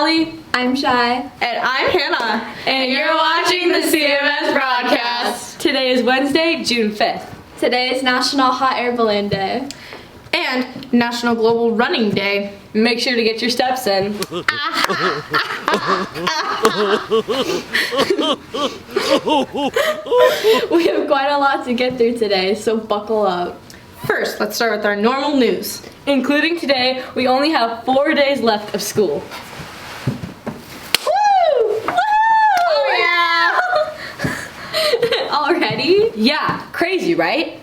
Allie. I'm Shy. And I'm Hannah. And you're watching the CMS Broadcast. Today is Wednesday, June 5th. Today is National Hot Air Balloon Day. And National Global Running Day. Make sure to get your steps in. We have quite a lot to get through today, so buckle up. First, let's start with our normal news. Including today, we only have 4 days left of school. Woo! Oh yeah! Already? Yeah, crazy, right?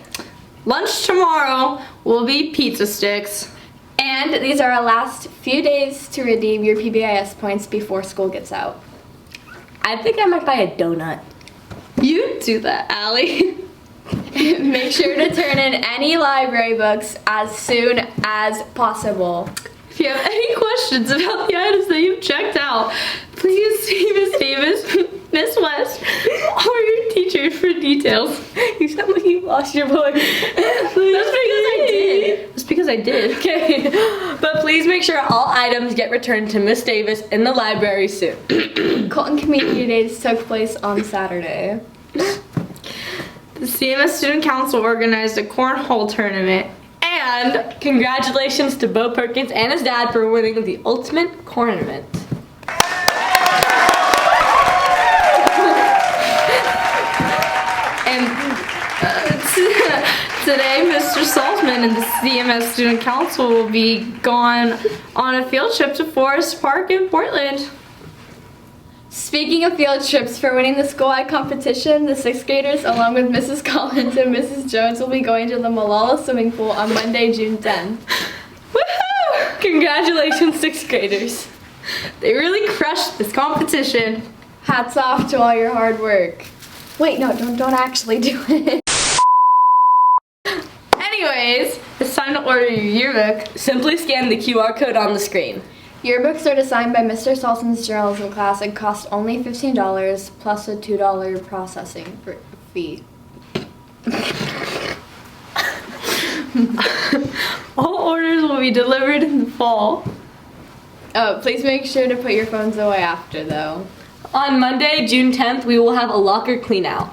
Lunch tomorrow will be pizza sticks. And these are our last few days to redeem your PBIS points before school gets out. I think I might buy a donut. You do that, Allie. Make sure to turn in any library books as soon as possible. If you have any questions about the items that you've checked out, please see Miss Davis, Miss West, or your teacher for details. You sound like you lost your voice. That's because I did. That's because I did. Okay, but please make sure all items get returned to Miss Davis in the library soon. Colton Community Days took place on Saturday. The CMS Student Council organized a cornhole tournament. And congratulations to Bo Perkins and his dad for winning the ultimate cornament. And today, Mr. Salzman and the CMS Student Council will be gone on a field trip to Forest Park in Portland. Speaking of field trips, for winning the school-wide competition, the 6th graders, along with Mrs. Collins and Mrs. Jones, will be going to the Malala swimming pool on Monday, June 10th. Woohoo! Congratulations, 6th graders. They really crushed this competition. Hats off to all your hard work. Wait, no, don't actually do it. Anyways, it's time to order your yearbook. Simply scan the QR code on the screen. Yearbooks are designed by Mr. Salson's journalism class and cost only $15 plus a $2 processing fee. All orders will be delivered in the fall. Oh, please make sure to put your phones away after, though. On Monday, June 10th, we will have a locker clean out.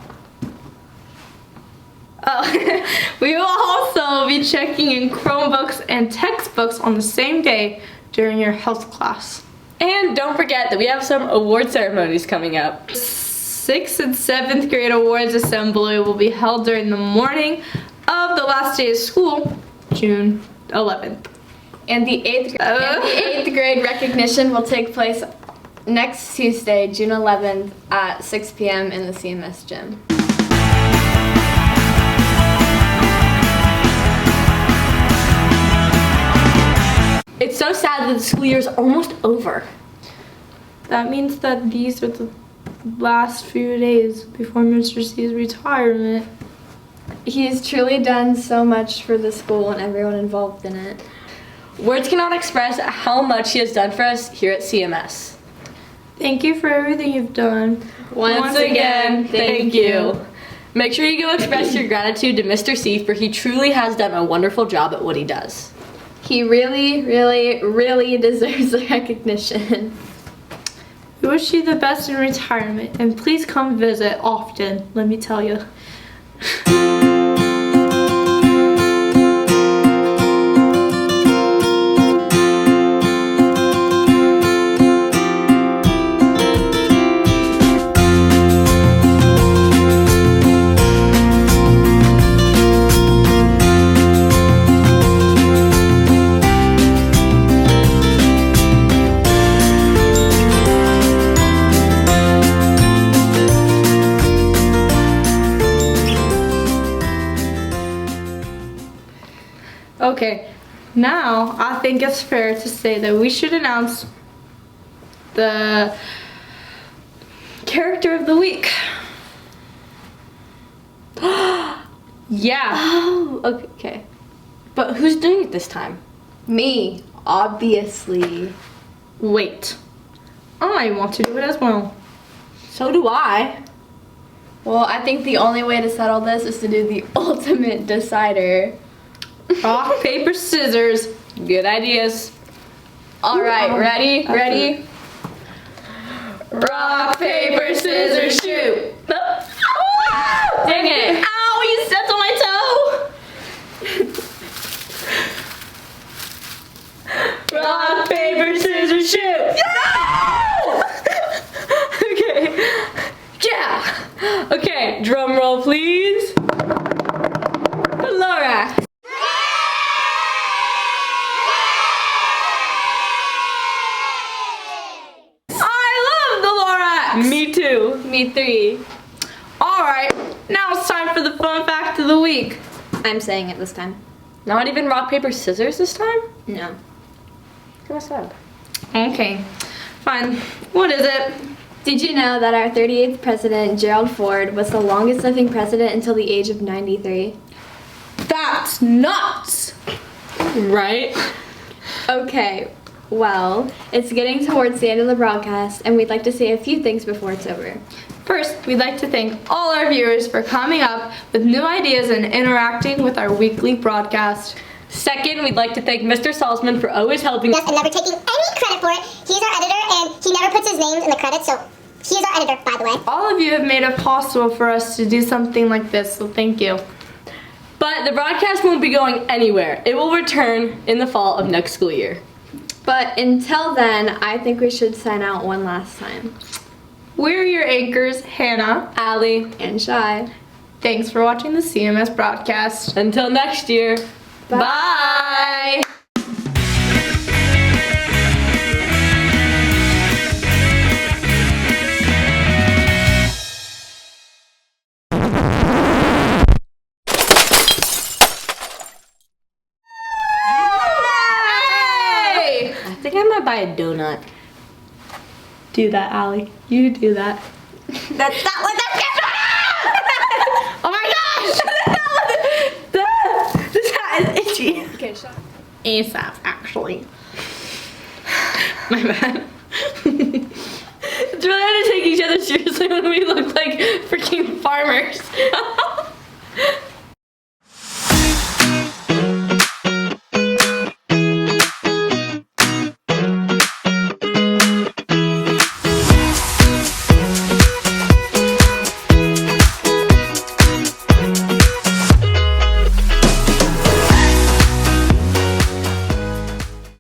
We will also be checking in Chromebooks and textbooks on the same day during your health class. And don't forget that we have some award ceremonies coming up. 6th and 7th grade awards assembly will be held during the morning of the last day of school, June 11th. And the 8th grade recognition will take place next Tuesday, June 11th at 6 p.m. in the CMS gym. It's so sad that the school year is almost over. That means that these are the last few days before Mr. C's retirement. He's truly done so much for the school and everyone involved in it. Words cannot express how much he has done for us here at CMS. Thank you for everything you've done. Once again, thank you. Make sure you go express your gratitude to Mr. C, for he truly has done a wonderful job at what he does. He really, really, really deserves the recognition. We wish you the best in retirement, and please come visit often, let me tell you. Okay, now I think it's fair to say that we should announce the character of the week. Yeah. Oh, okay. But who's doing it this time? Me, obviously. Wait, I want to do it as well. So do I. Well, I think the only way to settle this is to do the ultimate decider. Rock, paper, scissors. Good ideas. All right, ready? Rock, paper, scissors, shoot. Dang it. Ow, you stepped on my toe. Rock, paper, scissors, shoot. Okay. Yeah. Okay, drum roll, please. Laura. Me too. Me 3. Alright, now it's time for the fun fact of the week. I'm saying it this time. Not even rock, paper, scissors this time? No. What's up? Okay, fine. What is it? Did you know that our 38th president, Gerald Ford, was the longest living president until the age of 93? That's nuts! Right? Okay, well, it's getting towards the end of the broadcast, and we'd like to say a few things before it's over. First, we'd like to thank all our viewers for coming up with new ideas and interacting with our weekly broadcast. Second, we'd like to thank Mr. Salzman for always helping us and never taking any credit for it. He's our editor, and he never puts his name in the credits, so he is our editor, by the way. All of you have made it possible for us to do something like this, so thank you. But the broadcast won't be going anywhere. It will return in the fall of next school year. But until then, I think we should sign out one last time. We're your anchors, Hannah, Allie, And Shy. Thanks for watching the CMS broadcast. until next year. Bye. I think I might buy a donut. Do that, Allie. You do that. That's not what that's Oh my gosh! This hat is itchy. Okay, Shy. ASAP, actually. My bad. It's really hard to take each other seriously when we look like freaking farmers.